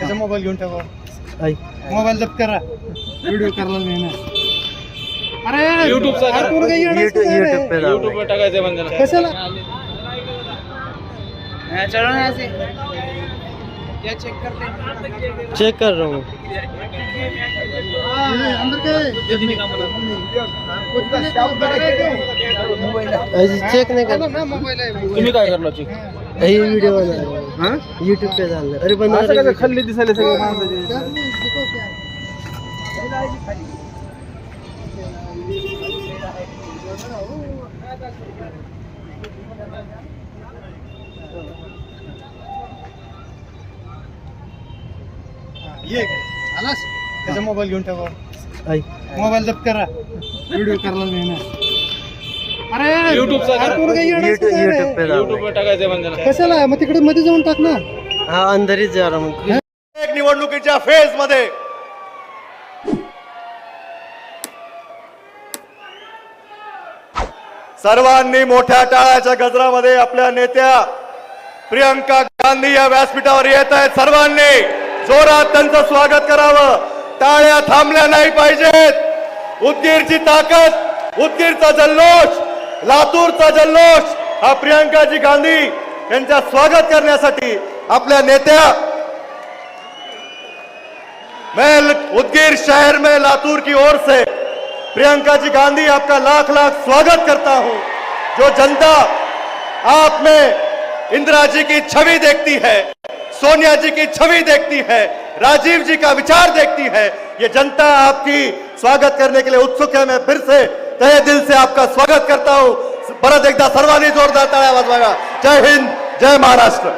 त्याचा मोबाईल घेऊन टाका. मोबाईल जप्त करा. व्हिडिओ करायला नाही ना. अरे युट्यूबचा यूट्यूब पे टाकायचं बंद कशाला चलो ना ऐसे क्या चेक करते हैं. चेक कर रहा हूँ. अंदर चेक नहीं कर. मोबाईल आहे. तुम्ही काय करला चेक. हे व्हिडिओ बना यूट्यूब पे डालना. अरे बंद खाली दिसायला सगळे माणसाचे. ये आलास त्याचा मोबाईल घेऊन टाका. मोबाईल जप्त करा. व्हिडिओ करायला नाही ना. अरे युट्यूबचा यूट्यूब पे टाकायचं बंद कशाला मग तिकडे मध्ये जाऊन टाक ना. हा अंदरच जा रहा हूँ. एक निवडणुकीच्या फेज मध्ये सर्वांनी मोठ्या टाळ्याच्या गजरामध्ये आपल्या नेत्या प्रियंका गांधी या व्यासपीठावर येत आहेत. सर्वांनी जोरात त्यांचं स्वागत करावं. टाळ्या थांबल्या नाही पाहिजेत. उदगीरची ताकद, उदगीरचा जल्लोष, लातूरचा जल्लोष हा प्रियंकाजी गांधी यांचा स्वागत करण्यासाठी आपल्या नेत्या मैं उदगीर शहर में लातूर की ओर से प्रियंका जी गांधी आपका लाख लाख स्वागत करता हूं. जो जनता आप में इंदिरा जी की छवि देखती है, सोनिया जी की छवि देखती है, राजीव जी का विचार देखती है, ये जनता आपकी स्वागत करने के लिए उत्सुक है. मैं फिर से तहे दिल से आपका स्वागत करता हूं. परत एकदा सर्वांनी जोरदार टाळ्या वाजवा. जय हिंद, जय महाराष्ट्र.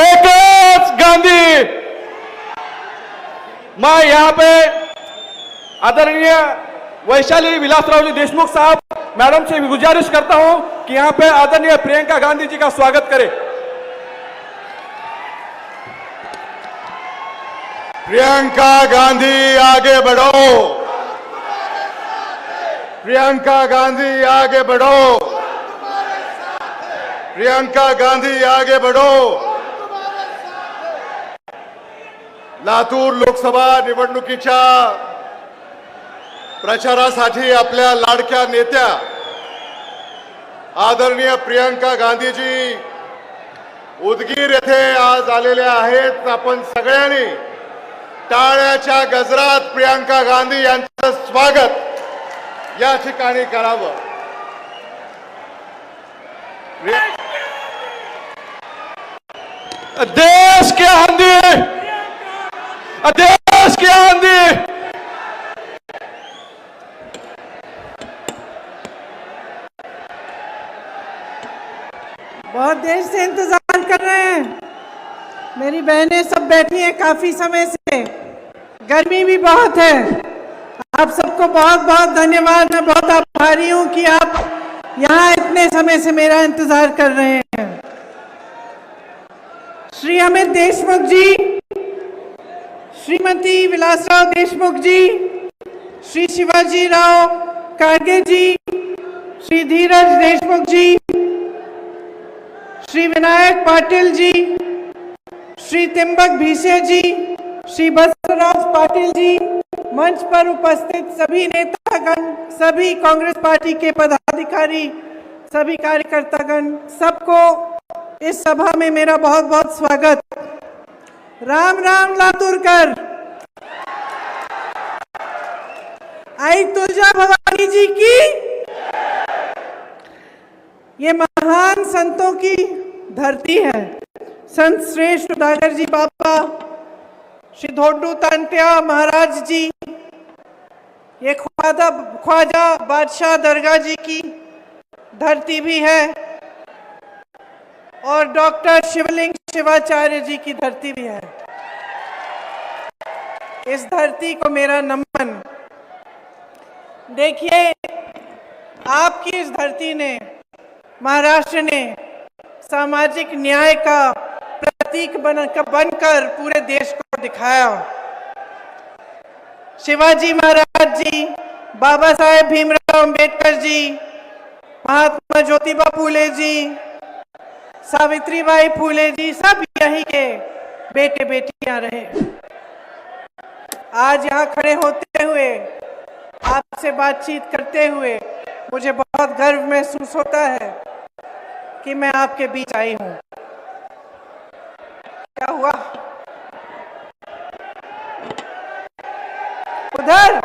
एकच गांधी. मैं यहाँ पे आदरणीय वैशाली विलासराव जी देशमुख साहब मैडम से गुजारिश करता हूं कि यहाँ पे आदरणीय प्रियंका गांधी जी का स्वागत करें. प्रियंका गांधी आगे बढ़ो. प्रियंका गांधी आगे बढ़ो. प्रियंका गांधी आगे बढ़ो. लातूर लोकसभा निवडणुकीच्या प्रचारासाठी आपल्या लाडक्या नेत्या आदरणीय प्रियंका गांधीजी उदगीर येथे आज आलेल्या आहेत. आपण सगळ्यांनी टाळ्याच्या गजरात प्रियंका गांधी यांचं स्वागत या ठिकाणी करावं. देश के आंधी, देश के आंधी. बहुत देर से इंतजार कर रहे हैं. मेरी बहनें सब बैठी हैं काफी समय से. गर्मी भी बहुत है. आप सबको बहुत बहुत धन्यवाद. मैं बहुत आभारी हूं कि आप यहाँ इतने समय से मेरा इंतजार कर रहे हैं. श्री अमित देशमुख जी, श्रीमती विलासराव देशमुख जी, श्री शिवाजी राव कारगे जी, श्री धीरज देशमुख जी, श्री विनायक पाटिल जी, श्री त्रिंबक भीसे जी, श्री बसवराज पाटिल जी, मंच पर उपस्थित सभी नेतागण, सभी कांग्रेस पार्टी के पदाधिकारी, सभी कार्यकर्तागण, सबको इस सभा में मेरा बहुत बहुत स्वागत. राम राम लातूरकर. आई तुलजा भवानी जी की. ये महान संतों की धरती है. संत श्रेष्ठ उदागर जी बाबा, श्री धोडू तांत्या महाराज जी, ये ख्वाजा बादशाह दरगाह जी की धरती भी है और डॉक्टर शिवलिंग शिवाचार्य जी की धरती भी है. इस धरती को मेरा नमन. देखिए, आपकी इस धरती ने, महाराष्ट्र ने सामाजिक न्याय का प्रतीक बनकर पूरे देश को दिखाया. शिवाजी महाराज जी, बाबा साहेब भीमराव अंबेडकर जी, महात्मा ज्योतिबा फूले जी, सावित्रीबाई फूले जी सब यहीं के बेटे बेटियां रहे। आज यहाँ खड़े होते हुए, आपसे बातचीत करते हुए मुझे बहुत गर्व महसूस होता है कि मैं आपके बीच आई हूँ। क्या हुआ उधर?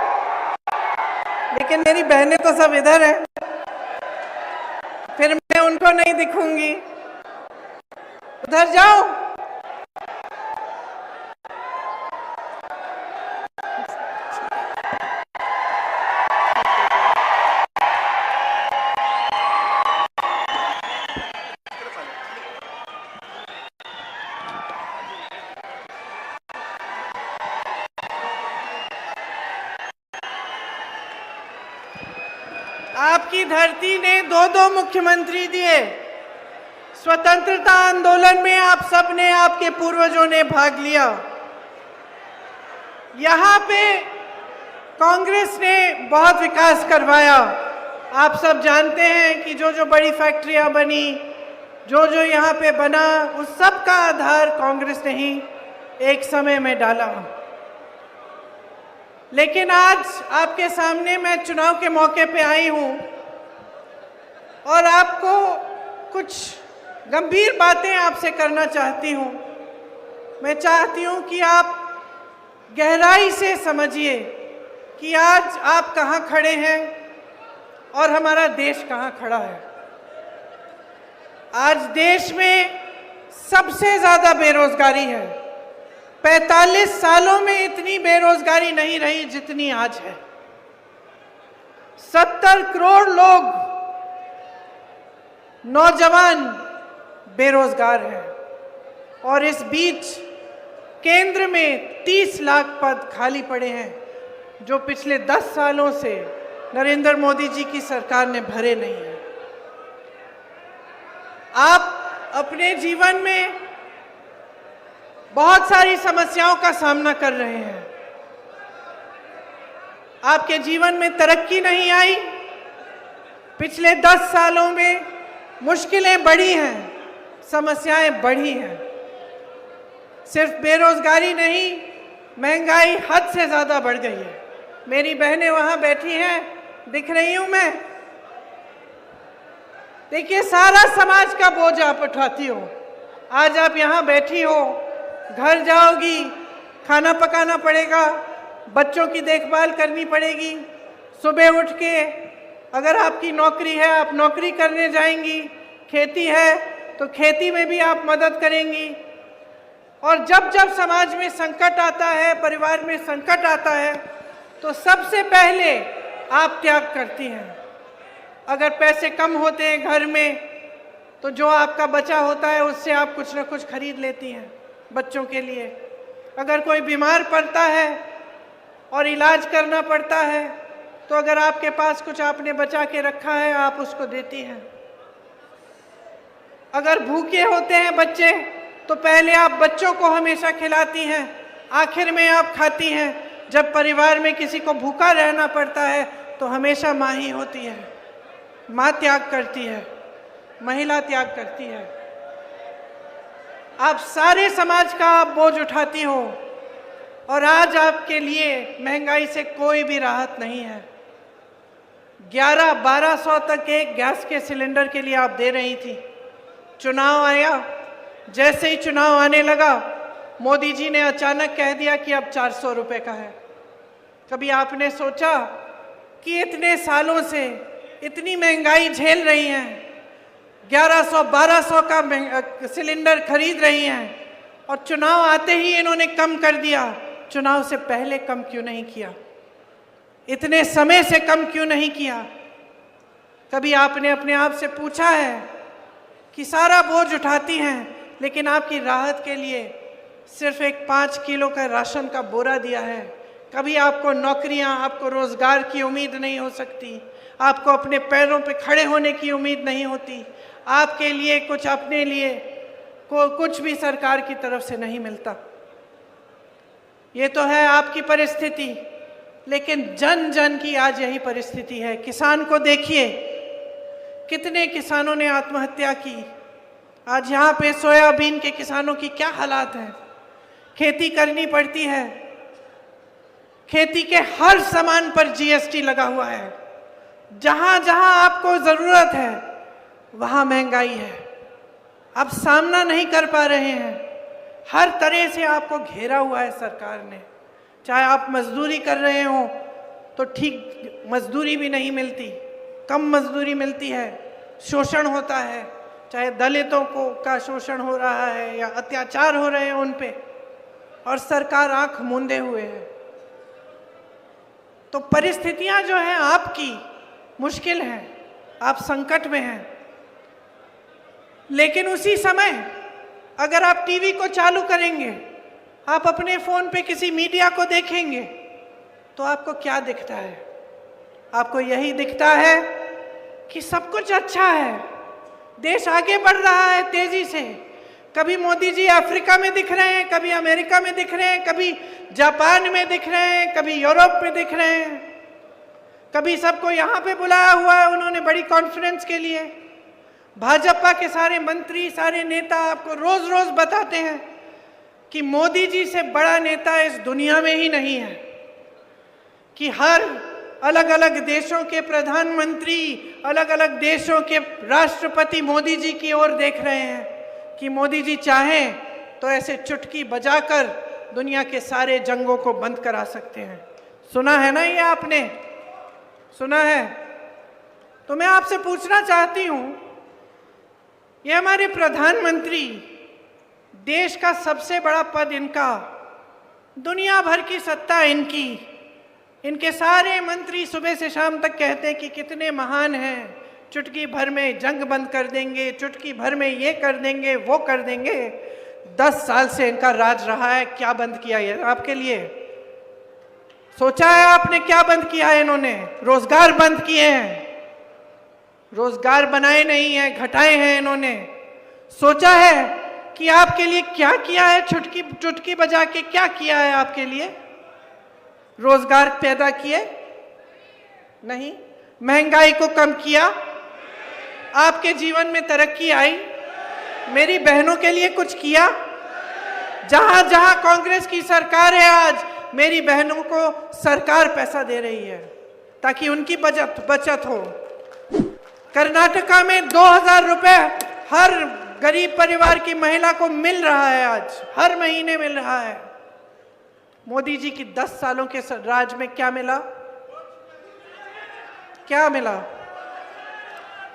लेकिन मेरी बहनें तो सब इधर हैं, फिर मैं उनको नहीं दिखूंगी। उधर जाओ। आपकी धरती ने दो मुख्यमंत्री दिए। स्वतंत्रता आंदोलन में आप सब ने, आपके पूर्वजों ने भाग लिया। यहाँ पे कांग्रेस ने बहुत विकास करवाया। आप सब जानते हैं कि जो जो बड़ी फैक्ट्रियां बनी, जो जो यहाँ पे बना, उस सब का आधार कांग्रेस ने ही एक समय में डाला। लेकिन आज आपके सामने मैं चुनाव के मौके पे आई हूँ और आपको कुछ गंभीर बातें आपसे करना चाहती हूँ। मैं चाहती हूँ कि आप गहराई से समझिए कि आज आप कहाँ खड़े हैं और हमारा देश कहाँ खड़ा है। आज देश में सबसे ज़्यादा बेरोजगारी है। 45 सालों में इतनी बेरोजगारी नहीं रही जितनी आज है। 70 करोड़ लोग नौजवान बेरोजगार हैं और इस बीच केंद्र में 30 लाख पद खाली पड़े हैं जो पिछले 10 सालों से नरेंद्र मोदी जी की सरकार ने भरे नहीं हैं। आप अपने जीवन में बहुत सारी समस्याओं का सामना कर रहे हैं। आपके जीवन में तरक्की नहीं आई। पिछले 10 सालों में मुश्किलें बढ़ी हैं, समस्याएं बढ़ी हैं। सिर्फ बेरोजगारी नहीं, महंगाई हद से ज़्यादा बढ़ गई है। मेरी बहनें वहाँ बैठी हैं, दिख रही हूँ मैं। देखिए, सारा समाज का बोझ आप उठाती हो। आज आप यहाँ बैठी हो, घर जाओगी, खाना पकाना पड़ेगा, बच्चों की देखभाल करनी पड़ेगी। सुबह उठ के अगर आपकी नौकरी है, आप नौकरी करने जाएंगी। खेती है तो खेती में भी आप मदद करेंगी। और जब जब समाज में संकट आता है, परिवार में संकट आता है, तो सबसे पहले आप त्याग करती हैं। अगर पैसे कम होते हैं घर में, तो जो आपका बचा होता है उससे आप कुछ ना कुछ खरीद लेती हैं बच्चों के लिए। अगर कोई बीमार पड़ता है और इलाज करना पड़ता है, तो अगर आपके पास कुछ आपने बचा के रखा है, आप उसको देती हैं। अगर भूखे होते हैं बच्चे, तो पहले आप बच्चों को हमेशा खिलाती हैं, आखिर में आप खाती हैं। जब परिवार में किसी को भूखा रहना पड़ता है, तो हमेशा माँ ही होती है। माँ त्याग करती है, महिला त्याग करती है। आप सारे समाज का आप बोझ उठाती हो और आज आपके लिए महंगाई से कोई भी राहत नहीं है। 1100-1200 तक एक गैस के सिलेंडर के लिए आप दे रही थी। चुनाव आया, जैसे ही चुनाव आने लगा, मोदी जी ने अचानक कह दिया कि अब 400 रुपये का है। कभी आपने सोचा कि इतने सालों से इतनी महंगाई झेल रही हैं, 1100-1200 का सिलेंडर खरीद रही हैं, और चुनाव आते ही इन्होंने कम कर दिया। चुनाव से पहले कम क्यों नहीं किया? इतने समय से कम क्यों नहीं किया? कभी आपने अपने आप से पूछा है कि सारा बोझ उठाती हैं, लेकिन आपकी राहत के लिए सिर्फ एक 5 किलो का राशन का बोरा दिया है। कभी आपको नौकरियां, आपको रोजगार की उम्मीद नहीं हो सकती, आपको अपने पैरों पे खड़े होने की उम्मीद नहीं होती, आपके लिए कुछ, अपने लिए कुछ भी सरकार की तरफ से नहीं मिलता। ये तो है आपकी परिस्थिति, लेकिन जन जन की आज यही परिस्थिति है। किसान को देखिए, कितने किसानों ने आत्महत्या की, आज यहाँ पे सोयाबीन के किसानों की क्या हालात है। खेती करनी पड़ती है, खेती के हर सामान पर जीएसटी लगा हुआ है। जहां जहां आपको जरूरत है वहां महंगाई है, आप सामना नहीं कर पा रहे हैं। हर तरह से आपको घेरा हुआ है सरकार ने। चाहे आप मजदूरी कर रहे हो तो ठीक मजदूरी भी नहीं मिलती, कम मजदूरी मिलती है, शोषण होता है। चाहे दलितों को का शोषण हो रहा है या अत्याचार हो रहे हैं उन पे, और सरकार आंख मूंदे हुए है। तो परिस्थितियां जो हैं आपकी मुश्किल हैं, आप संकट में हैं। लेकिन उसी समय अगर आप टीवी को चालू करेंगे, आप अपने फोन पे किसी मीडिया को देखेंगे, तो आपको क्या दिखता है? आपको यही दिखता है कि सब कुछ अच्छा है, देश आगे बढ़ रहा है तेजी से। कभी मोदी जी अफ्रीका में दिख रहे हैं, कभी अमेरिका में दिख रहे हैं, कभी जापान में दिख रहे हैं, कभी यूरोप में दिख रहे हैं, कभी सबको यहाँ पे बुलाया हुआ है उन्होंने बड़ी कॉन्फ्रेंस के लिए। भाजपा के सारे मंत्री, सारे नेता आपको रोज रोज बताते हैं कि मोदी जी से बड़ा नेता इस दुनिया में ही नहीं है, कि हर अलग अलग देशों के प्रधानमंत्री, अलग अलग देशों के राष्ट्रपति मोदी जी की ओर देख रहे हैं कि मोदी जी चाहें तो ऐसे चुटकी बजाकर दुनिया के सारे जंगों को बंद करा सकते हैं। सुना है ना, ये आपने सुना है? तो मैं आपसे पूछना चाहती हूं, ये हमारे प्रधानमंत्री, देश का सबसे बड़ा पद इनका, दुनिया भर की सत्ता इनकी, इनके सारे मंत्री सुबह से शाम तक कहते हैं कि कितने महान हैं, चुटकी भर में जंग बंद कर देंगे, चुटकी भर में ये कर देंगे, वो कर देंगे। 10 साल से इनका राज रहा है, क्या बंद किया है आपके लिए? सोचा है आपने क्या बंद किया है इन्होंने? रोजगार बंद किए हैं, रोजगार बनाए नहीं है, घटाए हैं इन्होंने। सोचा है कि आपके लिए क्या किया है? चुटकी बजा के क्या किया है आपके लिए? रोजगार पैदा किए? नहीं। महंगाई को कम किया? आपके जीवन में तरक्की आई? मेरी बहनों के लिए कुछ किया? जहां जहां कांग्रेस की सरकार है आज, मेरी बहनों को सरकार पैसा दे रही है ताकि उनकी बचत हो। कर्नाटका में 2000 रुपए हर गरीब परिवार की महिला को मिल रहा है, आज हर महीने मिल रहा है। मोदी जी की 10 सालों के राज में क्या मिला? क्या मिला?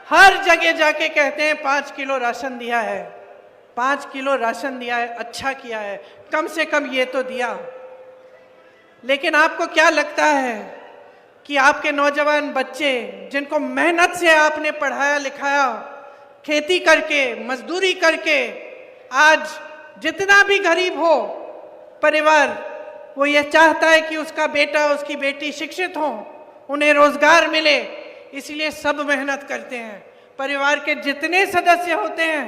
हर जगह जाके कहते हैं 5 किलो राशन दिया है, 5 किलो राशन दिया है, अच्छा किया है, कम से कम ये तो दिया। लेकिन आपको क्या लगता है कि आपके नौजवान बच्चे, जिनको मेहनत से आपने पढ़ाया लिखाया, खेती करके, मजदूरी करके, आज जितना भी गरीब हो परिवार, वो ये चाहता है कि उसका बेटा, उसकी बेटी शिक्षित हो, उन्हें रोजगार मिले, इसलिए सब मेहनत करते हैं। परिवार के जितने सदस्य होते हैं,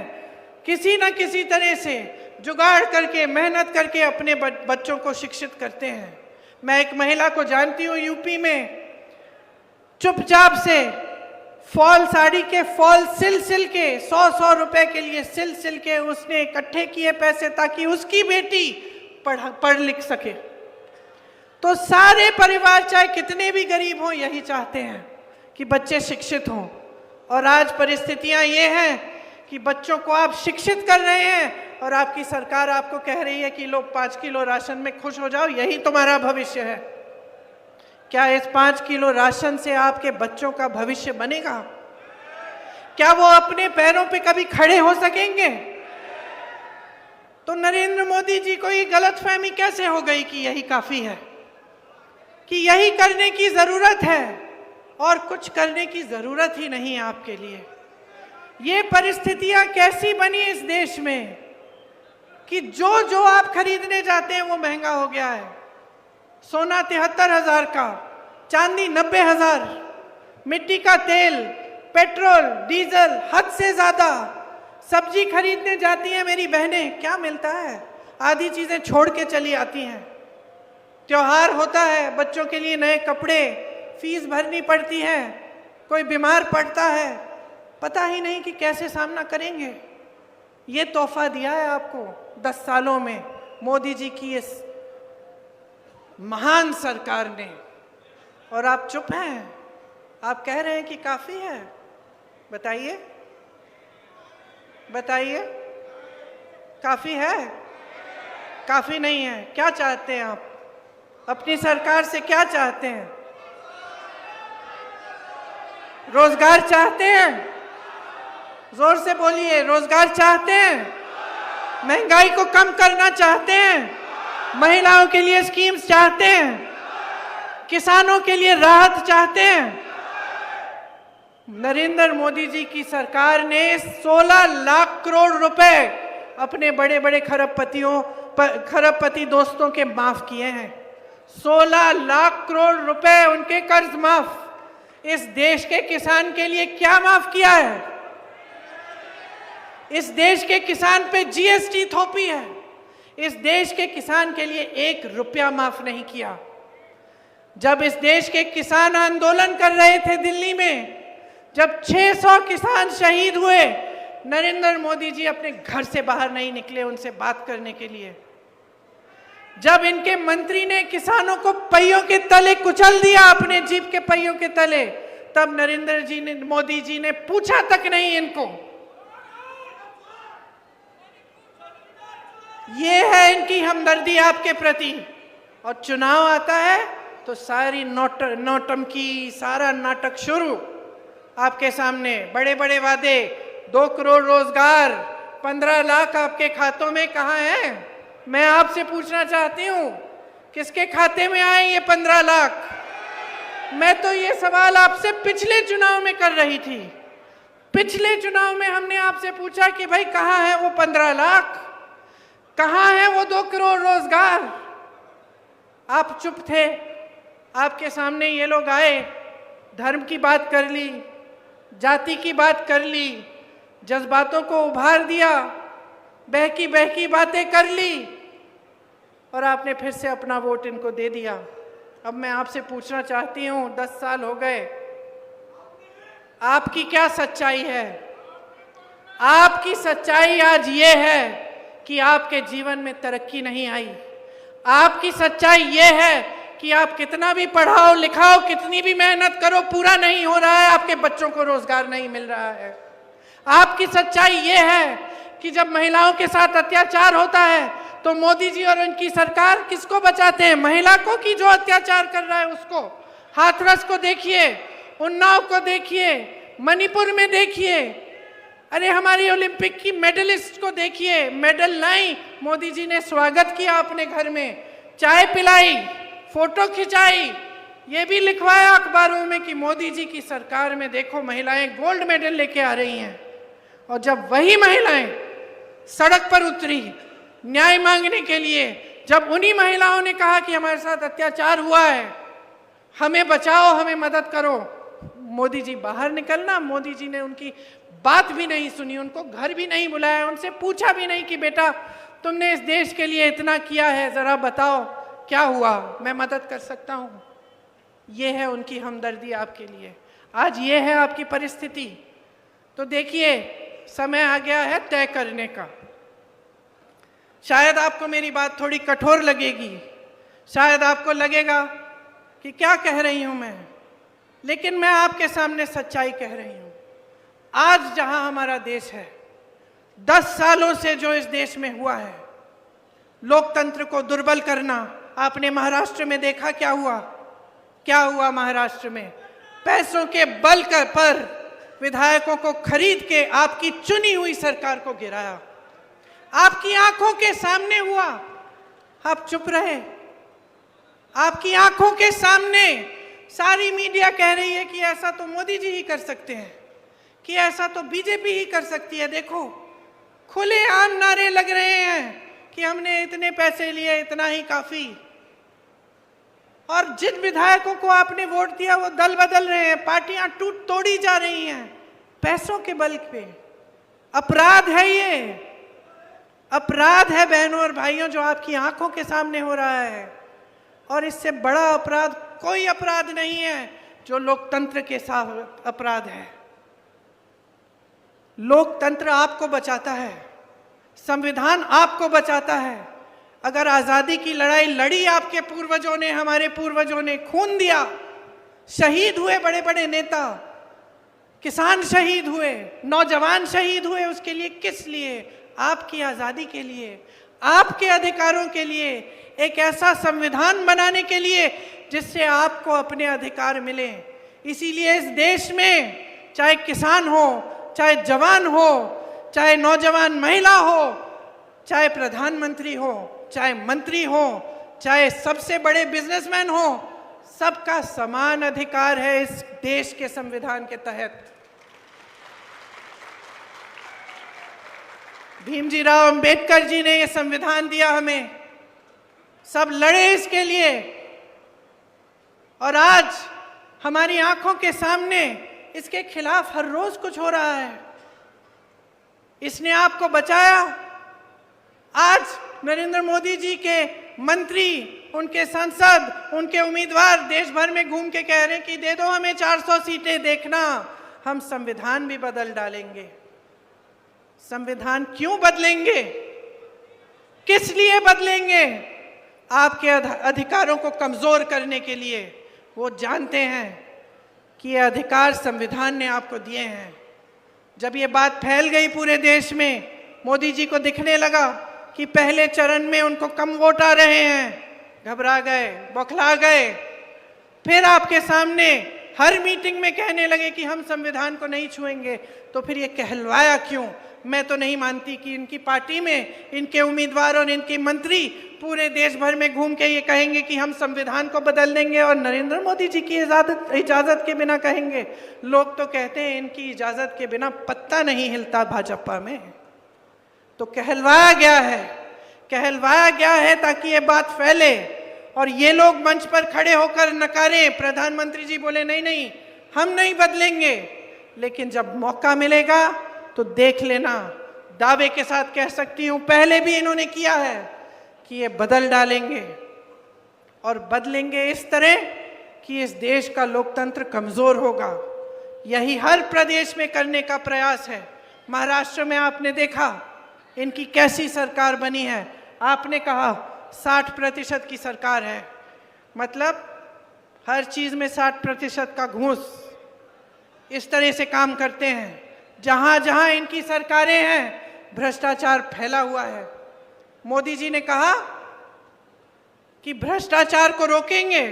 किसी न किसी तरह से जुगाड़ करके, मेहनत करके अपने बच्चों को शिक्षित करते हैं। मैं एक महिला को जानती हूँ यूपी में, चुपचाप से फॉल साड़ी के फॉल सिल के 100 रुपए के लिए सिल के उसने इकट्ठे किए पैसे ताकि उसकी बेटी पढ़ लिख सके। तो सारे परिवार चाहे कितने भी गरीब हों, यही चाहते हैं कि बच्चे शिक्षित हों। और आज परिस्थितियां ये हैं कि बच्चों को आप शिक्षित कर रहे हैं और आपकी सरकार आपको कह रही है कि लोग 5 किलो राशन में खुश हो जाओ, यही तुम्हारा भविष्य है। क्या इस 5 किलो राशन से आपके बच्चों का भविष्य बनेगा? क्या वो अपने पैरों पे कभी खड़े हो सकेंगे? तो नरेंद्र मोदी जी को ये गलतफहमी कैसे हो गई कि यही काफी है, कि यही करने की जरूरत है और कुछ करने की जरूरत ही नहीं है आपके लिए? ये परिस्थितियां कैसी बनी इस देश में कि जो आप खरीदने जाते हैं वो महंगा हो गया है। सोना 73,000 का, चांदी 90,000, मिट्टी का तेल, पेट्रोल, डीजल हद से ज्यादा। सब्जी खरीदने जाती हैं मेरी बहनें, क्या मिलता है? आधी चीजें छोड़ के चली आती हैं। त्योहार होता है, बच्चों के लिए नए कपड़े, फीस भरनी पड़ती है, कोई बीमार पड़ता है, पता ही नहीं कि कैसे सामना करेंगे। ये तोहफा दिया है आपको 10 सालों में मोदी जी की इस महान सरकार ने, और आप चुप हैं। आप कह रहे हैं कि काफी है। बताइए बताइए, काफी है? काफी नहीं है। क्या चाहते हैं आप अपनी सरकार से? क्या चाहते हैं? रोजगार चाहते हैं? जोर से बोलिए, रोजगार चाहते हैं? महंगाई को कम करना चाहते हैं? महिलाओं के लिए स्कीम्स चाहते हैं? किसानों के लिए राहत चाहते हैं? नरेंद्र मोदी जी की सरकार ने 16 लाख करोड़ रुपए अपने बड़े बड़े खरबपति दोस्तों के माफ किए हैं। 16 लाख करोड़ रुपए उनके कर्ज माफ। इस देश के किसान के लिए क्या माफ किया है? इस देश के किसान पे जीएसटी थोपी है। इस देश के किसान के लिए 1 रुपया माफ नहीं किया। जब इस देश के किसान आंदोलन कर रहे थे दिल्ली में, जब 600 किसान शहीद हुए, नरेंद्र मोदी जी अपने घर से बाहर नहीं निकले उनसे बात करने के लिए। जब इनके मंत्री ने किसानों को पहियों के तले कुचल दिया, अपने जीप के पहियों के तले, तब मोदी जी ने पूछा तक नहीं इनको। ये है इनकी हमदर्दी आपके प्रति। और चुनाव आता है तो सारी नौटंकी, सारा नाटक शुरू। आपके सामने बड़े बड़े वादे, 2 करोड़ रोजगार, 15 लाख आपके खातों में कहाँ है? मैं आपसे पूछना चाहती हूँ, किसके खाते में आए ये 15 लाख? मैं तो ये सवाल आपसे पिछले चुनाव में कर रही थी। पिछले चुनाव में हमने आपसे पूछा कि भाई कहाँ है वो 15 लाख, कहाँ है वो 2 करोड़ रोजगार? आप चुप थे। आपके सामने ये लोग आए, धर्म की बात कर ली, जाति की बात कर ली, जज्बातों को उभार दिया, बहकी बहकी बातें कर ली, और आपने फिर से अपना वोट इनको दे दिया। अब मैं आपसे पूछना चाहती हूँ, 10 साल हो गए, आपकी क्या सच्चाई है? आपकी सच्चाई आज ये है कि आपके जीवन में तरक्की नहीं आई। आपकी सच्चाई ये है कि आप कितना भी पढ़ाओ लिखाओ, कितनी भी मेहनत करो, पूरा नहीं हो रहा है, आपके बच्चों को रोजगार नहीं मिल रहा है। आपकी सच्चाई ये है कि जब महिलाओं के साथ अत्याचार होता है तो मोदी जी और उनकी सरकार किसको बचाते हैं? महिला को, कि जो अत्याचार कर रहा है उसको। हाथरस को देखिए, उन्नाव को देखिए, मणिपुर में देखिए, अरे हमारी ओलंपिक की मेडलिस्ट को देखिए, मेडल लाई, मोदी जी ने स्वागत किया अपने घर में, चाय पिलाई, फोटो खिंचाई, ये भी लिखवाया अखबारों में कि मोदी जी की सरकार में देखो महिलाएं गोल्ड मेडल लेके आ रही हैं। और जब वही महिलाएं सड़क पर उतरी न्याय मांगने के लिए, जब उन्हीं महिलाओं ने कहा कि हमारे साथ अत्याचार हुआ है, हमें बचाओ, हमें मदद करो, मोदी जी बाहर निकलना। मोदी जी ने उनकी बात भी नहीं सुनी, उनको घर भी नहीं बुलाया, उनसे पूछा भी नहीं कि बेटा तुमने इस देश के लिए इतना किया है, जरा बताओ क्या हुआ, मैं मदद कर सकता हूँ। ये है उनकी हमदर्दी आपके लिए। आज ये है आपकी परिस्थिति। तो देखिए, समय आ गया है तय करने का। शायद आपको मेरी बात थोड़ी कठोर लगेगी, शायद आपको लगेगा कि क्या कह रही हूं मैं, लेकिन मैं आपके सामने सच्चाई कह रही हूं। आज जहां हमारा देश है, 10 सालों से जो इस देश में हुआ है, लोकतंत्र को दुर्बल करना, आपने महाराष्ट्र में देखा क्या हुआ। क्या हुआ महाराष्ट्र में? पैसों के बल पर विधायकों को खरीद के आपकी चुनी हुई सरकार को गिराया। आपकी आंखों के सामने हुआ, आप चुप रहे। आपकी आंखों के सामने सारी मीडिया कह रही है कि ऐसा तो मोदी जी ही कर सकते हैं, कि ऐसा तो बीजेपी ही कर सकती है। देखो, खुलेआम नारे लग रहे हैं कि हमने इतने पैसे लिए, इतना ही काफी। और जिन विधायकों को आपने वोट दिया वो दल बदल रहे हैं, पार्टियां तोड़ी जा रही हैं पैसों के बल पे। अपराध है ये, अपराध है बहनों और भाइयों, जो आपकी आंखों के सामने हो रहा है। और इससे बड़ा अपराध कोई अपराध नहीं है जो लोकतंत्र के साथ अपराध है। लोकतंत्र आपको बचाता है, संविधान आपको बचाता है। अगर आज़ादी की लड़ाई लड़ी आपके पूर्वजों ने, हमारे पूर्वजों ने खून दिया, शहीद हुए बड़े बड़े नेता, किसान शहीद हुए, नौजवान शहीद हुए, उसके लिए किस लिए? आपकी आज़ादी के लिए, आपके अधिकारों के लिए, एक ऐसा संविधान बनाने के लिए जिससे आपको अपने अधिकार मिले। इसीलिए इस देश में चाहे किसान हो, चाहे जवान हो, चाहे नौजवान महिला हो, चाहे प्रधानमंत्री हो, चाहे मंत्री हो, चाहे सबसे बड़े बिजनेसमैन हो, सबका समान अधिकार है इस देश के संविधान के तहत। भीमजी राव अंबेडकर जी ने यह संविधान दिया हमें, सब लड़े इसके लिए, और आज हमारी आंखों के सामने इसके खिलाफ हर रोज कुछ हो रहा है। इसने आपको बचाया। आज नरेंद्र मोदी जी के मंत्री, उनके सांसद, उनके उम्मीदवार देश भर में घूम के कह रहे हैं कि दे दो हमें 400 सीटें, देखना हम संविधान भी बदल डालेंगे। संविधान क्यों बदलेंगे? किस लिए बदलेंगे? आपके अधिकारों को कमजोर करने के लिए। वो जानते हैं कि ये अधिकार संविधान ने आपको दिए हैं। जब ये बात फैल गई पूरे देश में, मोदी जी को दिखने लगा कि पहले चरण में उनको कम वोट आ रहे हैं, घबरा गए, बौखला गए। फिर आपके सामने हर मीटिंग में कहने लगे कि हम संविधान को नहीं छुएंगे। तो फिर ये कहलवाया क्यों? मैं तो नहीं मानती कि इनकी पार्टी में इनके उम्मीदवार और इनके मंत्री पूरे देश भर में घूम के ये कहेंगे कि हम संविधान को बदल देंगे और नरेंद्र मोदी जी की इजाजत के बिना कहेंगे। लोग तो कहते हैं इनकी इजाजत के बिना पत्ता नहीं हिलता भाजपा में। तो कहलवाया गया है ताकि ये बात फैले और ये लोग मंच पर खड़े होकर नकारें। प्रधानमंत्री जी बोले नहीं हम नहीं बदलेंगे, लेकिन जब मौका मिलेगा तो देख लेना, दावे के साथ कह सकती हूं, पहले भी इन्होंने किया है कि ये बदल डालेंगे, और बदलेंगे इस तरह कि इस देश का लोकतंत्र कमजोर होगा। यही हर प्रदेश में करने का प्रयास है। महाराष्ट्र में आपने देखा इनकी कैसी सरकार बनी है। आपने कहा 60% की सरकार है, मतलब हर चीज में 60% का घूस, इस तरह से काम करते हैं। जहां जहां इनकी सरकारें हैं भ्रष्टाचार फैला हुआ है। मोदी जी ने कहा कि भ्रष्टाचार को रोकेंगे,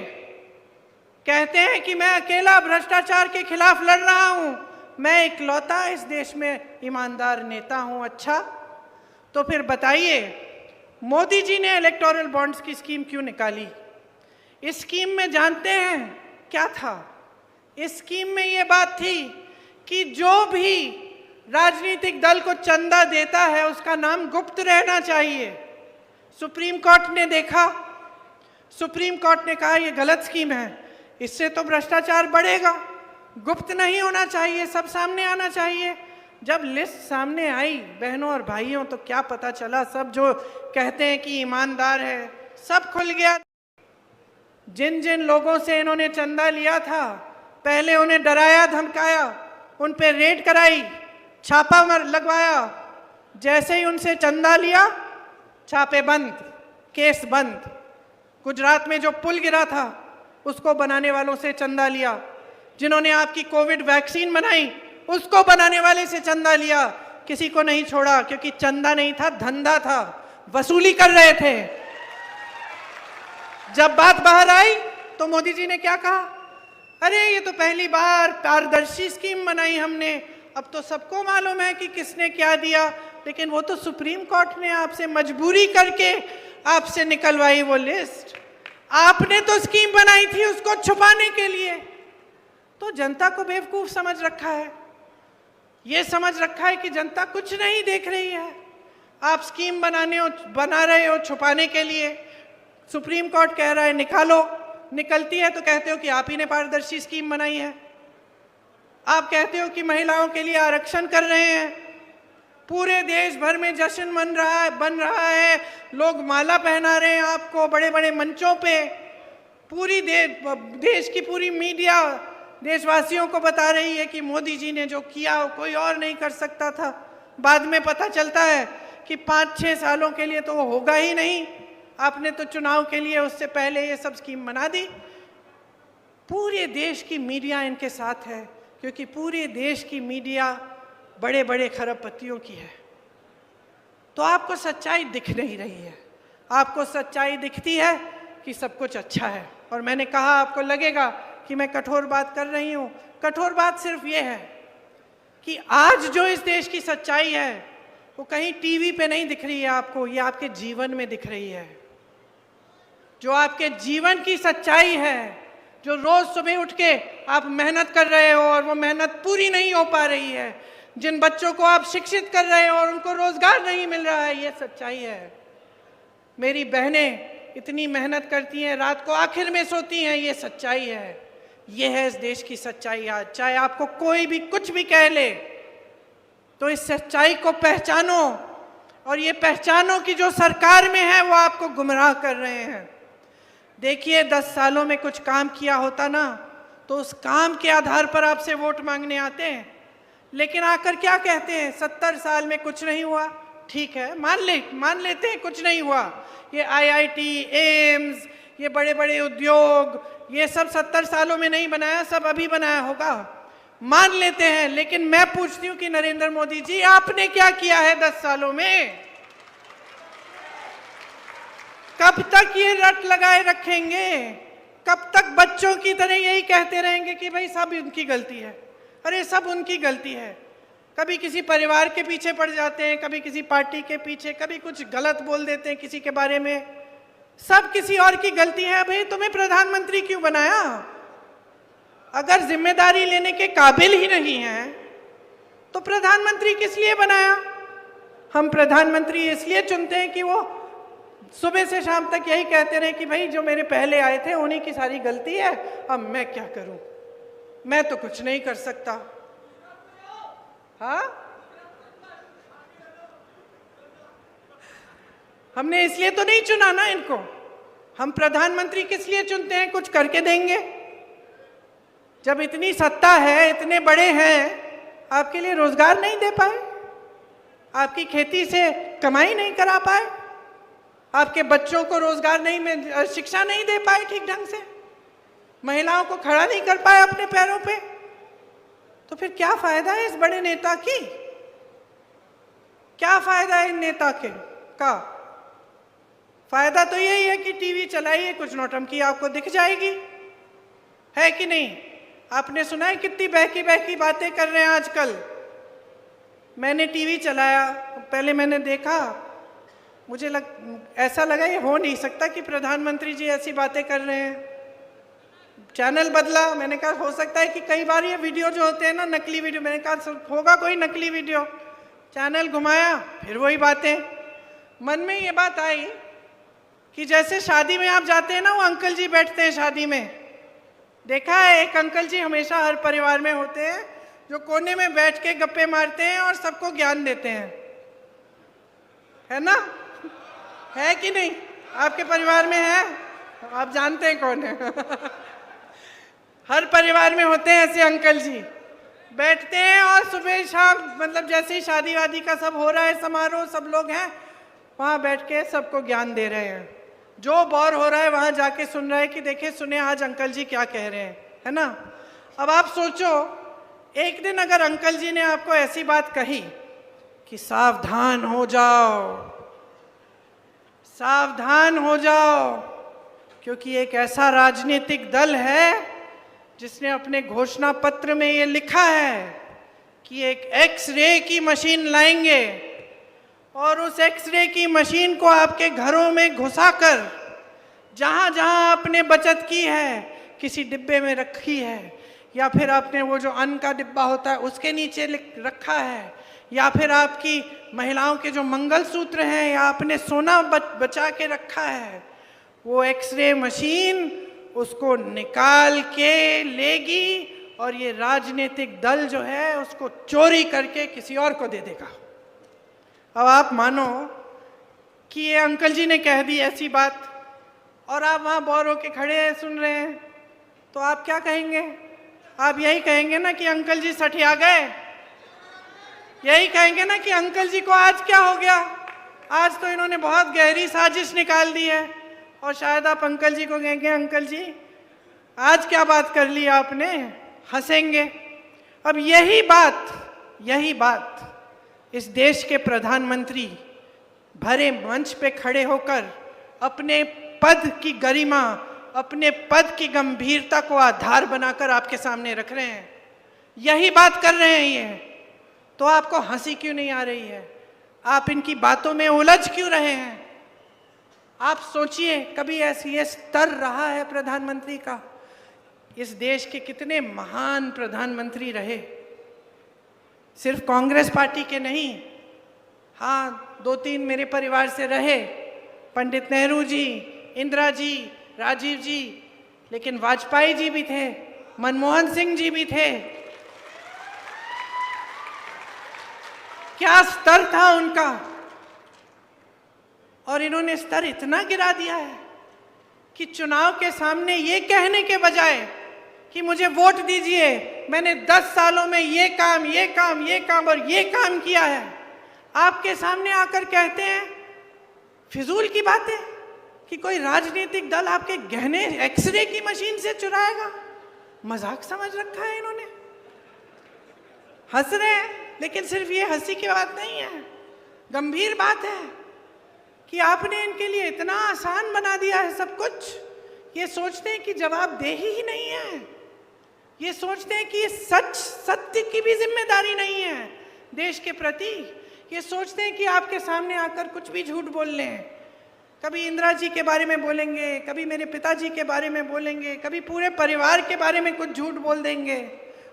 कहते हैं कि मैं अकेला भ्रष्टाचार के खिलाफ लड़ रहा हूं, मैं इकलौता इस देश में ईमानदार नेता हूं। अच्छा, तो फिर बताइए मोदी जी ने इलेक्टोरल बॉन्ड्स की स्कीम क्यों निकाली? इस स्कीम में जानते हैं क्या था? इस स्कीम में यह बात थी कि जो भी राजनीतिक दल को चंदा देता है उसका नाम गुप्त रहना चाहिए। सुप्रीम कोर्ट ने देखा, सुप्रीम कोर्ट ने कहा यह गलत स्कीम है, इससे तो भ्रष्टाचार बढ़ेगा, गुप्त नहीं होना चाहिए, सब सामने आना चाहिए। जब लिस्ट सामने आई बहनों और भाइयों, तो क्या पता चला, सब जो कहते हैं कि ईमानदार है सब खुल गया। जिन जिन लोगों से इन्होंने चंदा लिया था, पहले उन्हें डराया धमकाया, उन पे रेड कराई, छापा लगवाया, जैसे ही उनसे चंदा लिया छापे बंद, केस बंद। गुजरात में जो पुल गिरा था उसको बनाने वालों से चंदा लिया, जिन्होंने आपकी कोविड वैक्सीन बनाई उसको बनाने वाले से चंदा लिया, किसी को नहीं छोड़ा, क्योंकि चंदा नहीं था, धंधा था, वसूली कर रहे थे। जब बात बाहर आई तो मोदी जी ने क्या कहा? अरे ये तो पहली बार पारदर्शी स्कीम बनाई हमने, अब तो सबको मालूम है कि किसने क्या दिया। लेकिन वो तो सुप्रीम कोर्ट ने आपसे मजबूरी करके आपसे निकलवाई वो लिस्ट, आपने तो स्कीम बनाई थी उसको छुपाने के लिए। तो जनता को बेवकूफ समझ रखा है, ये समझ रखा है कि जनता कुछ नहीं देख रही है। आप स्कीम बना रहे हो छुपाने के लिए। सुप्रीम कोर्ट कह रहा है निकालो, निकलती है तो कहते हो कि आप ही ने पारदर्शी स्कीम बनाई है। आप कहते हो कि महिलाओं के लिए आरक्षण कर रहे हैं, पूरे देश भर में जश्न बन रहा है, लोग माला पहना रहे हैं आपको बड़े बड़े मंचों पे, पूरी देश की पूरी मीडिया देशवासियों को बता रही है कि मोदी जी ने जो किया वो कोई और नहीं कर सकता था। बाद में पता चलता है कि 5-6 सालों के लिए तो वो होगा ही नहीं। आपने तो चुनाव के लिए उससे पहले ये सब स्कीम बना दी। पूरे देश की मीडिया इनके साथ है, क्योंकि पूरे देश की मीडिया बड़े बड़े खरबपतियों की है। तो आपको सच्चाई दिख नहीं रही है। आपको सच्चाई दिखती है कि सब कुछ अच्छा है। और मैंने कहा आपको लगेगा कि मैं कठोर बात कर रही हूँ। कठोर बात सिर्फ ये है कि आज जो इस देश की सच्चाई है वो कहीं टीवी पे नहीं दिख रही है आपको, ये आपके जीवन में दिख रही है। जो आपके जीवन की सच्चाई है, जो रोज सुबह उठ के आप मेहनत कर रहे हो और वो मेहनत पूरी नहीं हो पा रही है, जिन बच्चों को आप शिक्षित कर रहे हो और उनको रोजगार नहीं मिल रहा है, ये सच्चाई है। मेरी बहनें इतनी मेहनत करती हैं, रात को आखिर में सोती हैं, ये सच्चाई है। ये है इस देश की सच्चाई। आज चाहे आपको कोई भी कुछ भी कह ले, तो इस सच्चाई को पहचानो। और ये पहचानो कि जो सरकार में है वो आपको गुमराह कर रहे हैं। देखिए 10 सालों में कुछ काम किया होता ना, तो उस काम के आधार पर आपसे वोट मांगने आते हैं। लेकिन आकर क्या कहते हैं, 70 साल में कुछ नहीं हुआ। ठीक है, मान लेते हैं कुछ नहीं हुआ। ये IIT, एम्स, ये बड़े बड़े उद्योग, ये सब 70 सालों में नहीं बनाया, सब अभी बनाया होगा, मान लेते हैं। लेकिन मैं पूछती हूँ कि नरेंद्र मोदी जी, आपने क्या किया है 10 सालों में? कब तक ये रट लगाए रखेंगे? कब तक बच्चों की तरह यही कहते रहेंगे कि भाई सब उनकी गलती है? अरे सब उनकी गलती है। कभी किसी परिवार के पीछे पड़ जाते हैं, कभी किसी पार्टी के पीछे, कभी कुछ गलत बोल देते हैं किसी के बारे में। सब किसी और की गलती है। भाई तुम्हें प्रधानमंत्री क्यों बनाया? अगर जिम्मेदारी लेने के काबिल ही नहीं है तो प्रधानमंत्री किस लिए बनाया? हम प्रधानमंत्री इसलिए चुनते हैं कि वो सुबह से शाम तक यही कहते रहे कि भाई जो मेरे पहले आए थे उन्हीं की सारी गलती है, अब मैं क्या करूं, मैं तो कुछ नहीं कर सकता। हाँ, हमने इसलिए तो नहीं चुना ना इनको। हम प्रधानमंत्री किस लिए चुनते हैं? कुछ करके देंगे। जब इतनी सत्ता है, इतने बड़े हैं, आपके लिए रोजगार नहीं दे पाए, आपकी खेती से कमाई नहीं करा पाए, आपके बच्चों को रोजगार नहीं, शिक्षा नहीं दे पाए ठीक ढंग से, महिलाओं को खड़ा नहीं कर पाए अपने पैरों पे, तो फिर क्या फायदा है इस बड़े नेता की? क्या फायदा है इन नेता का? फायदा तो यही है कि टीवी चलाइए, कुछ नौटंकी आपको दिख जाएगी, है कि नहीं? आपने सुना है कितनी बहकी बहकी बातें कर रहे हैं आजकल। मैंने टीवी चलाया, पहले मैंने देखा, मुझे ऐसा लगा ये हो नहीं सकता कि प्रधानमंत्री जी ऐसी बातें कर रहे हैं। चैनल बदला, मैंने कहा हो सकता है कि कई बार ये वीडियो जो होते हैं ना, नकली वीडियो, मैंने कहा होगा कोई नकली वीडियो। चैनल घुमाया, फिर वही बातें। मन में ये बात आई कि जैसे शादी में आप जाते हैं ना, वो अंकल जी बैठते हैं शादी में, देखा है एक अंकल जी हमेशा हर परिवार में होते हैं जो कोने में बैठ के गप्पे मारते हैं और सबको ज्ञान देते हैं, है ना? है कि नहीं? आपके परिवार में है? आप जानते हैं कौन है। हर परिवार में होते हैं ऐसे अंकल जी, बैठते हैं और सुबह शाम, मतलब जैसे ही शादी वादी का सब हो रहा है समारोह, सब लोग हैं वहाँ बैठ के सबको ज्ञान दे रहे हैं। जो बोर हो रहा है वहाँ जाके सुन रहा है कि देखिए सुने आज अंकल जी क्या कह रहे हैं, है ना? अब आप सोचो, एक दिन अगर अंकल जी ने आपको ऐसी बात कही कि सावधान हो जाओ, सावधान हो जाओ, क्योंकि एक ऐसा राजनीतिक दल है जिसने अपने घोषणा पत्र में ये लिखा है कि एक एक्स-रे की मशीन लाएंगे और उस एक्स-रे की मशीन को आपके घरों में घुसाकर जहाँ जहाँ आपने बचत की है, किसी डिब्बे में रखी है, या फिर आपने वो जो अन्न का डिब्बा होता है उसके नीचे रखा है, या फिर आपकी महिलाओं के जो मंगलसूत्र हैं, या आपने सोना बचा के रखा है, वो एक्स-रे मशीन उसको निकाल के लेगी और ये राजनीतिक दल जो है उसको चोरी करके किसी और को दे देगा। अब आप मानो कि ये अंकल जी ने कह दी ऐसी बात और आप वहाँ बोर होके खड़े हैं सुन रहे हैं, तो आप क्या कहेंगे? आप यही कहेंगे ना कि अंकल जी सठिया गए, यही कहेंगे ना कि अंकल जी को आज क्या हो गया, आज तो इन्होंने बहुत गहरी साजिश निकाल दी है और शायद आप अंकल जी को कहेंगे, अंकल जी आज क्या बात कर ली आपने, हंसेंगे। अब यही बात इस देश के प्रधानमंत्री भरे मंच पे खड़े होकर अपने पद की गरिमा, अपने पद की गंभीरता को आधार बनाकर आपके सामने रख रहे हैं। यही बात कर रहे हैं ये, तो आपको हंसी क्यों नहीं आ रही है? आप इनकी बातों में उलझ क्यों रहे हैं? आप सोचिए, कभी ऐसी ये स्तर रहा है प्रधानमंत्री का? इस देश के कितने महान प्रधानमंत्री रहे, सिर्फ कांग्रेस पार्टी के नहीं, हाँ 2-3 मेरे परिवार से रहे, पंडित नेहरू जी, इंदिरा जी, राजीव जी, लेकिन वाजपेयी जी भी थे, मनमोहन सिंह जी भी थे। क्या स्तर था उनका, और इन्होंने स्तर इतना गिरा दिया है कि चुनाव के सामने ये कहने के बजाय कि मुझे वोट दीजिए, मैंने 10 सालों में ये काम और ये काम किया है, आपके सामने आकर कहते हैं फिजूल की बातें कि कोई राजनीतिक दल आपके गहने एक्सरे की मशीन से चुराएगा। मजाक समझ रखा है इन्होंने। हंस रहे हैं, लेकिन सिर्फ ये हंसी की बात नहीं है, गंभीर बात है कि आपने इनके लिए इतना आसान बना दिया है सब कुछ। ये सोचते हैं कि जवाबदेही ही नहीं है, ये सोचते हैं कि ये सत्य की भी जिम्मेदारी नहीं है देश के प्रति। ये सोचते हैं कि आपके सामने आकर कुछ भी झूठ बोल लें, कभी इंदिरा जी के बारे में बोलेंगे, कभी मेरे पिताजी के बारे में बोलेंगे, कभी पूरे परिवार के बारे में कुछ झूठ बोल देंगे।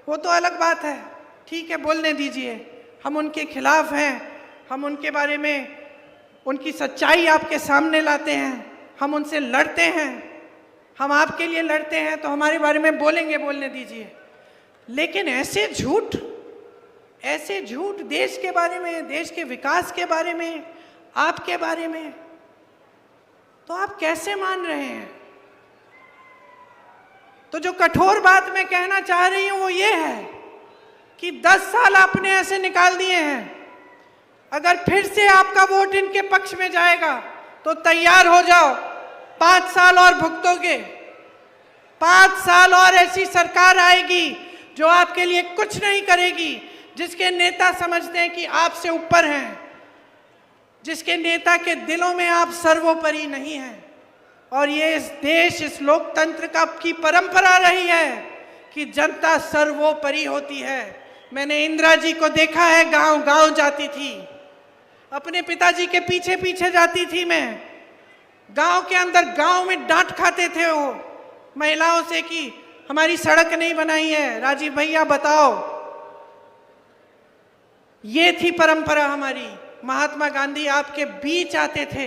वो तो अलग बात है, ठीक है, बोलने दीजिए, हम उनके खिलाफ हैं, हम उनके बारे में उनकी सच्चाई आपके सामने लाते हैं, हम उनसे लड़ते हैं, हम आपके लिए लड़ते हैं, तो हमारे बारे में बोलेंगे, बोलने दीजिए। लेकिन ऐसे झूठ देश के बारे में, देश के विकास के बारे में, आपके बारे में, तो आप कैसे मान रहे हैं? तो जो कठोर बात मैं कहना चाह रही हूं वो ये है कि 10 साल आपने ऐसे निकाल दिए हैं। अगर फिर से आपका वोट इनके पक्ष में जाएगा तो तैयार हो जाओ, 5 साल और भुगतोगे। 5 साल और ऐसी सरकार आएगी जो आपके लिए कुछ नहीं करेगी, जिसके नेता समझते हैं कि आपसे ऊपर हैं, जिसके नेता के दिलों में आप सर्वोपरि नहीं हैं। और ये इस देश, इस लोकतंत्र की परंपरा रही है कि जनता सर्वोपरि होती है। मैंने इंदिरा जी को देखा है, गांव गांव जाती थी, अपने पिताजी के पीछे पीछे जाती थी मैं, गांव के अंदर, गांव में डांट खाते थे वो महिलाओं से कि हमारी सड़क नहीं बनाई है, राजीव भैया बताओ। ये थी परंपरा हमारी। महात्मा गांधी आपके बीच आते थे।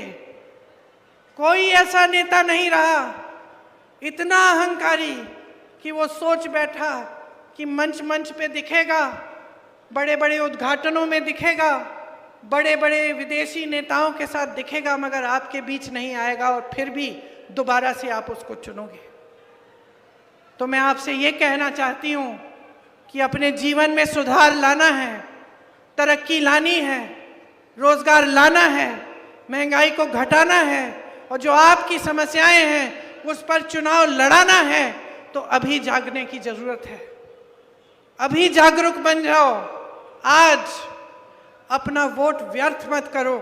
कोई ऐसा नेता नहीं रहा इतना अहंकारी कि वो सोच बैठा कि मंच पे दिखेगा, बड़े बड़े उद्घाटनों में दिखेगा, बड़े बड़े विदेशी नेताओं के साथ दिखेगा, मगर आपके बीच नहीं आएगा और फिर भी दोबारा से आप उसको चुनोगे। तो मैं आपसे ये कहना चाहती हूँ कि अपने जीवन में सुधार लाना है, तरक्की लानी है, रोजगार लाना है, महंगाई को घटाना है, और जो आपकी समस्याएं हैं उस पर चुनाव लड़ाना है, तो अभी जागने की जरूरत है। अभी जागरूक बन जाओ। आज अपना वोट व्यर्थ मत करो।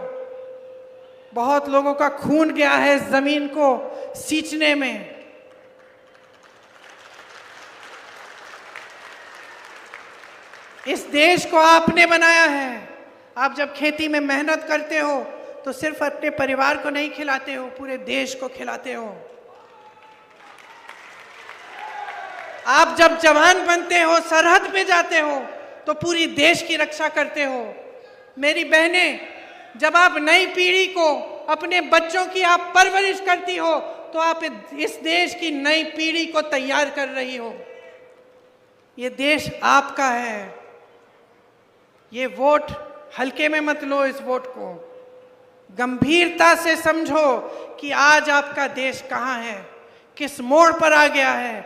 बहुत लोगों का खून गया है इस जमीन को सींचने में। इस देश को आपने बनाया है। आप जब खेती में मेहनत करते हो तो सिर्फ अपने परिवार को नहीं खिलाते हो, पूरे देश को खिलाते हो। आप जब जवान बनते हो, सरहद पे जाते हो, तो पूरी देश की रक्षा करते हो। मेरी बहनें, जब आप नई पीढ़ी को, अपने बच्चों की आप परवरिश करती हो, तो आप इस देश की नई पीढ़ी को तैयार कर रही हो। ये देश आपका है। ये वोट हल्के में मत लो। इस वोट को गंभीरता से समझो कि आज आपका देश कहाँ है, किस मोड़ पर आ गया है,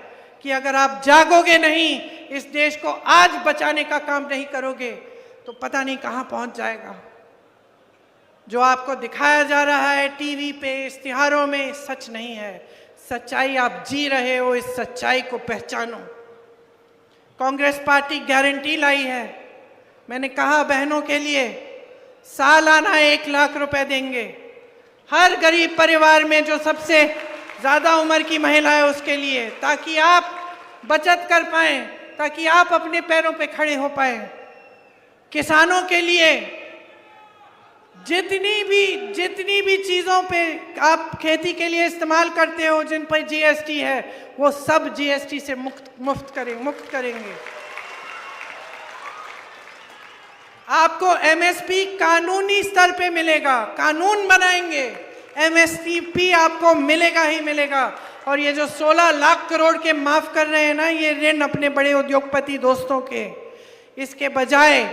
कि अगर आप जागोगे नहीं, इस देश को आज बचाने का काम नहीं करोगे, तो पता नहीं कहाँ पहुंच जाएगा। जो आपको दिखाया जा रहा है टीवी पे, इश्तिहारों में, सच नहीं है। सच्चाई आप जी रहे हो, इस सच्चाई को पहचानो। कांग्रेस पार्टी गारंटी लाई है। मैंने कहा बहनों के लिए सालाना 1 लाख रुपए देंगे हर गरीब परिवार में, जो सबसे ज़्यादा उम्र की महिला है उसके लिए, ताकि आप बचत कर पाएं, ताकि आप अपने पैरों पे खड़े हो पाएं। किसानों के लिए जितनी भी चीज़ों पे आप खेती के लिए इस्तेमाल करते हो, जिन पर जीएसटी है, वो सब जीएसटी से मुक्त करेंगे। आपको एमएसपी कानूनी स्तर पे मिलेगा, कानून बनाएंगे, एमएसपी आपको मिलेगा ही मिलेगा। और ये जो 16 लाख करोड़ के माफ कर रहे हैं ना, ये ऋण अपने बड़े उद्योगपति दोस्तों के, इसके बजाय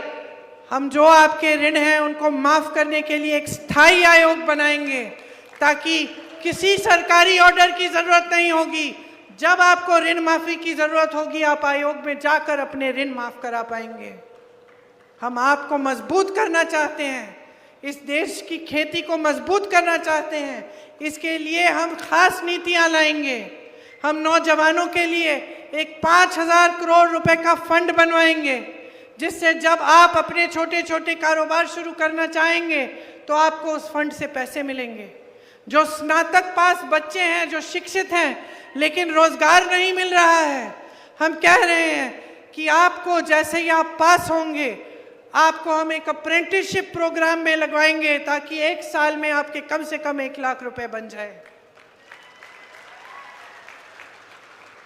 हम जो आपके ऋण हैं उनको माफ करने के लिए एक स्थायी आयोग बनाएंगे, ताकि किसी सरकारी ऑर्डर की जरूरत नहीं होगी। जब आपको ऋण माफी की जरूरत होगी, आप आयोग में जाकर अपने ऋण माफ करा पाएंगे। हम आपको मजबूत करना चाहते हैं, इस देश की खेती को मजबूत करना चाहते हैं। इसके लिए हम खास नीतियां लाएंगे। हम नौजवानों के लिए एक 5,000 करोड़ रुपए का फंड बनवाएंगे, जिससे जब आप अपने छोटे छोटे कारोबार शुरू करना चाहेंगे तो आपको उस फंड से पैसे मिलेंगे। जो स्नातक पास बच्चे हैं, जो शिक्षित हैं, लेकिन रोजगार नहीं मिल रहा है, हम कह रहे हैं कि आपको जैसे ही आप पास होंगे, आपको हम एक अप्रेंटिसशिप प्रोग्राम में लगवाएंगे, ताकि 1 साल में आपके कम से कम 1 लाख रुपए बन जाए।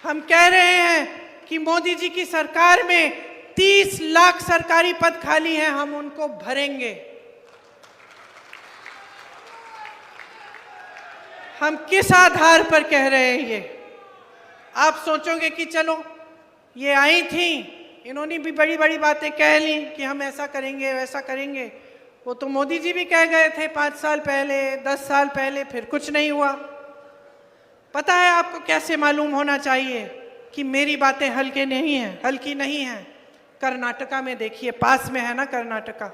हम कह रहे हैं कि मोदी जी की सरकार में 30 लाख सरकारी पद खाली हैं, हम उनको भरेंगे। हम किस आधार पर कह रहे हैं ये? आप सोचोगे कि चलो ये आई थी, इन्होंने भी बड़ी बड़ी बातें कह ली कि हम ऐसा करेंगे वैसा करेंगे। वो तो मोदी जी भी कह गए थे 5 साल पहले, 10 साल पहले, फिर कुछ नहीं हुआ। पता है आपको कैसे मालूम होना चाहिए कि मेरी बातें हल्की नहीं हैं। कर्नाटका में देखिए, पास में है ना कर्नाटका,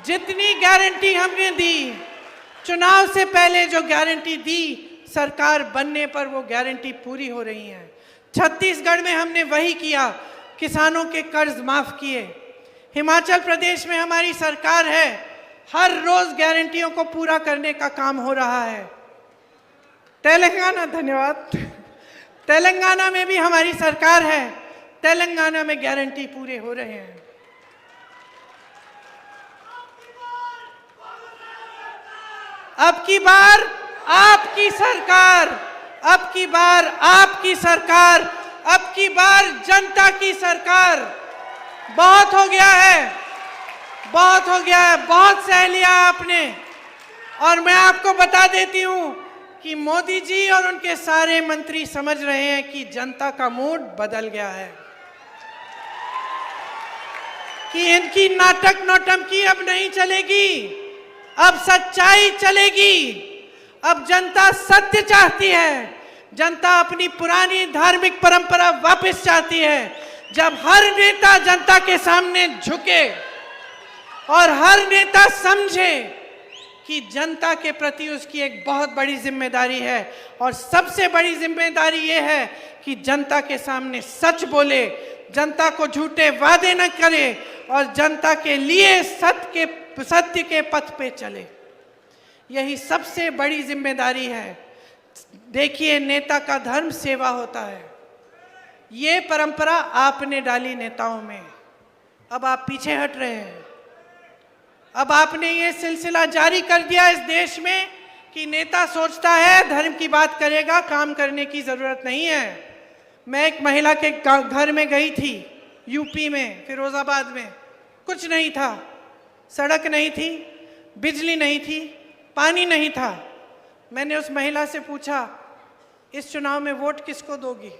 जितनी गारंटी हमने दी, चुनाव से पहले जो गारंटी दी, सरकार बनने पर वो गारंटी पूरी हो रही है। छत्तीसगढ़ में हमने वही किया, किसानों के कर्ज माफ किए। हिमाचल प्रदेश में हमारी सरकार है, हर रोज गारंटियों को पूरा करने का काम हो रहा है। तेलंगाना, धन्यवाद, तेलंगाना में भी हमारी सरकार है, तेलंगाना में गारंटी पूरे हो रहे हैं। अब की बार आपकी सरकार, अब की बार आपकी सरकार, अब की बार जनता की सरकार। बहुत हो गया है, बहुत हो गया है, बहुत सह लिया आपने। और मैं आपको बता देती हूं कि मोदी जी और उनके सारे मंत्री समझ रहे हैं कि जनता का मूड बदल गया है, कि इनकी नाटक नौटंकी अब नहीं चलेगी, अब सच्चाई चलेगी। अब जनता सत्य चाहती है, जनता अपनी पुरानी धार्मिक परंपरा वापस चाहती है। जब हर नेता जनता के सामने झुके और हर नेता समझे कि जनता के प्रति उसकी एक बहुत बड़ी जिम्मेदारी है, और सबसे बड़ी जिम्मेदारी यह है कि जनता के सामने सच बोले, जनता को झूठे वादे न करे और जनता के लिए सत्य के पथ पे चले। यही सबसे बड़ी जिम्मेदारी है। देखिए, नेता का धर्म सेवा होता है। ये परंपरा आपने डाली नेताओं में, अब आप पीछे हट रहे हैं। अब आपने ये सिलसिला जारी कर दिया इस देश में कि नेता सोचता है धर्म की बात करेगा, काम करने की जरूरत नहीं है। मैं एक महिला के घर में गई थी, यूपी में, फिरोजाबाद में। कुछ नहीं था, सड़क नहीं थी, बिजली नहीं थी, पानी नहीं था। मैंने उस महिला से पूछा, इस चुनाव में वोट किसको दोगी?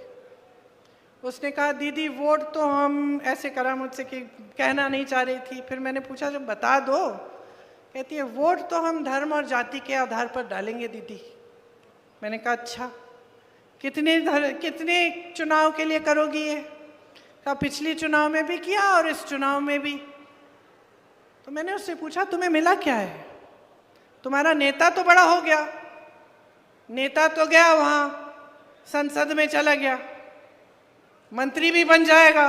उसने कहा, दीदी वोट तो हम, ऐसे करा मुझसे कि कहना नहीं चाह रही थी। फिर मैंने पूछा, जब बता दो। कहती है, वोट तो हम धर्म और जाति के आधार पर डालेंगे दीदी। मैंने कहा, अच्छा, कितने चुनाव के लिए करोगी ये? कहा, पिछली चुनाव में भी किया और इस चुनाव में भी। तो मैंने उससे पूछा, तुम्हें मिला क्या है? तुम्हारा नेता तो बड़ा हो गया, नेता तो गया वहां संसद में चला गया, मंत्री भी बन जाएगा,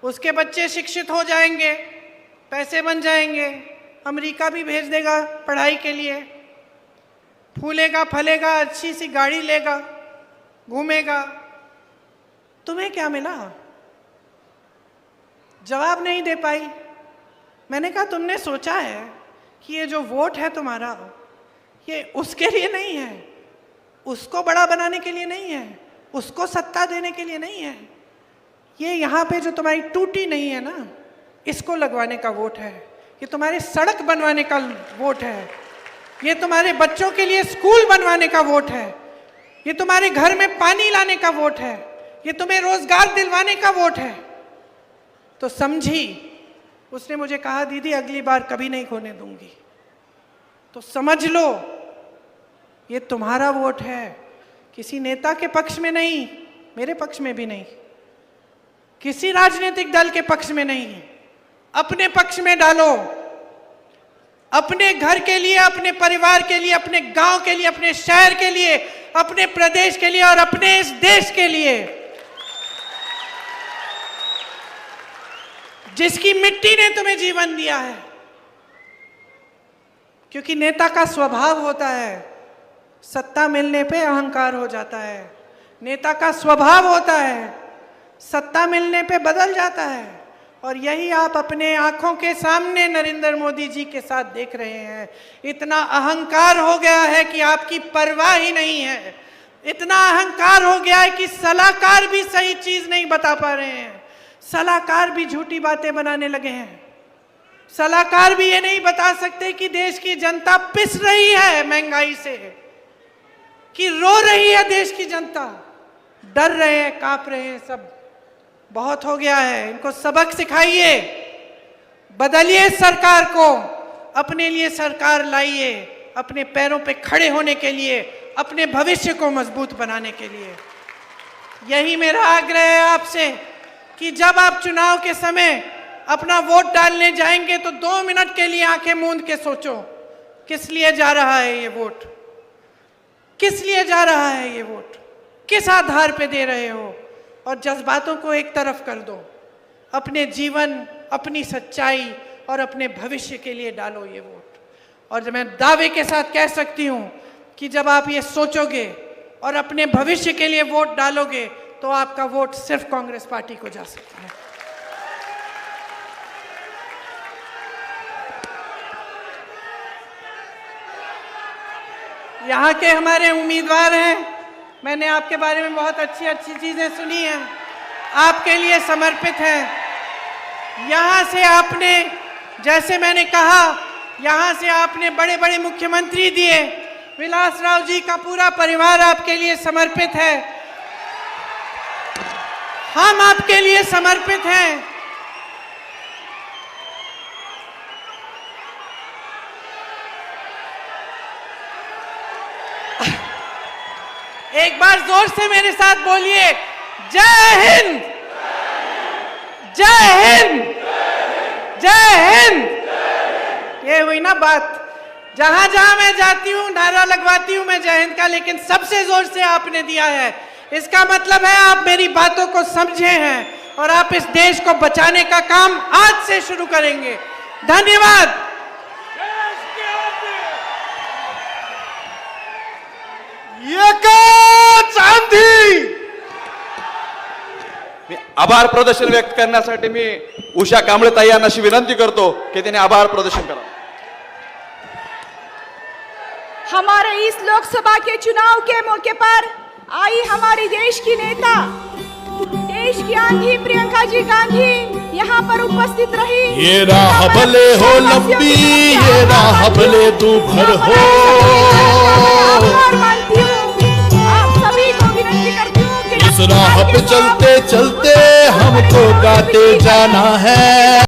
उसके बच्चे शिक्षित हो जाएंगे, पैसे बन जाएंगे, अमेरिका भी भेज देगा पढ़ाई के लिए, फूलेगा फलेगा, अच्छी सी गाड़ी लेगा, घूमेगा। तुम्हें क्या मिला? जवाब नहीं दे पाई। मैंने कहा तुमने सोचा है कि ये जो वोट है तुम्हारा, ये उसके लिए नहीं है, उसको बड़ा बनाने के लिए नहीं है, उसको सत्ता देने के लिए नहीं है, ये यहाँ पे जो तुम्हारी टूटी नहीं है ना, इसको लगवाने का वोट है, ये तुम्हारी सड़क बनवाने का वोट है, ये तुम्हारे बच्चों के लिए स्कूल बनवाने का वोट है, ये तुम्हारे घर में पानी लाने का वोट है, ये तुम्हें रोजगार दिलवाने का वोट है। तो समझी। उसने मुझे कहा दीदी अगली बार कभी नहीं खोने दूंगी। तो समझ लो ये तुम्हारा वोट है, किसी नेता के पक्ष में नहीं, मेरे पक्ष में भी नहीं, किसी राजनीतिक दल के पक्ष में नहीं, अपने पक्ष में डालो, अपने घर के लिए, अपने परिवार के लिए, अपने गांव के लिए, अपने शहर के लिए, अपने प्रदेश के लिए और अपने इस देश के लिए, जिसकी मिट्टी ने तुम्हें जीवन दिया है। क्योंकि नेता का स्वभाव होता है, सत्ता मिलने पे अहंकार हो जाता है, नेता का स्वभाव होता है, सत्ता मिलने पे बदल जाता है। और यही आप अपने आंखों के सामने नरेंद्र मोदी जी के साथ देख रहे हैं। इतना अहंकार हो गया है कि आपकी परवाह ही नहीं है, इतना अहंकार हो गया है कि सलाहकार भी सही चीज नहीं बता पा रहे हैं, सलाहकार भी झूठी बातें बनाने लगे हैं, सलाहकार भी ये नहीं बता सकते कि देश की जनता पिस रही है महंगाई से, कि रो रही है देश की जनता, डर रहे हैं, कांप रहे हैं सब। बहुत हो गया है, इनको सबक सिखाइए, बदलिए सरकार को, अपने लिए सरकार लाइए, अपने पैरों पे खड़े होने के लिए, अपने भविष्य को मजबूत बनाने के लिए। यही मेरा आग्रह है आपसे कि जब आप चुनाव के समय अपना वोट डालने जाएंगे तो 2 मिनट के लिए आंखें मूंद के सोचो, किस लिए जा रहा है ये वोट, किस लिए जा रहा है ये वोट, किस आधार पे दे रहे हो, और जज्बातों को एक तरफ कर दो, अपने जीवन, अपनी सच्चाई और अपने भविष्य के लिए डालो ये वोट। और जब मैं दावे के साथ कह सकती हूं कि जब आप ये सोचोगे और अपने भविष्य के लिए वोट डालोगे तो आपका वोट सिर्फ कांग्रेस पार्टी को जा सकता है। यहाँ के हमारे उम्मीदवार हैं, मैंने आपके बारे में बहुत अच्छी अच्छी चीजें सुनी हैं, आपके लिए समर्पित हैं। यहाँ से आपने, जैसे मैंने कहा, यहाँ से आपने बड़े बड़े मुख्यमंत्री दिए, विलासराव जी का पूरा परिवार आपके लिए समर्पित है, हम आपके लिए समर्पित हैं। एक बार जोर से मेरे साथ बोलिए, जय हिंद, जय हिंद, जय हिंद। ये हुई ना बात। जहां जहां मैं जाती हूं नारा लगवाती हूं मैं जय हिंद का, लेकिन सबसे जोर से आपने दिया है। इसका मतलब है आप मेरी बातों को समझे हैं और आप इस देश को बचाने का काम आज से शुरू करेंगे। धन्यवाद। मी आभार प्रदर्शन व्यक्त करण्यासाठी मी उषा कांबळे ताई यांना अशी विनंती करतो की त्यांनी आभार प्रदर्शन करावं। हमारे इस लोकसभा के चुनाव के मौके पर आई हमारी देश की नेता, देश की आंधी प्रियंका जी गांधी यहाँ पर उपस्थित रही। ये राह भले हो लंबी, ये राह भले दूभर हो, आभार मानती हूँ, आप सभी को विनती करती हूँ कि इस राह पे चलते चलते हमको गाते जाना है।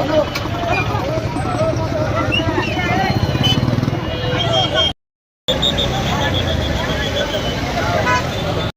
Hey!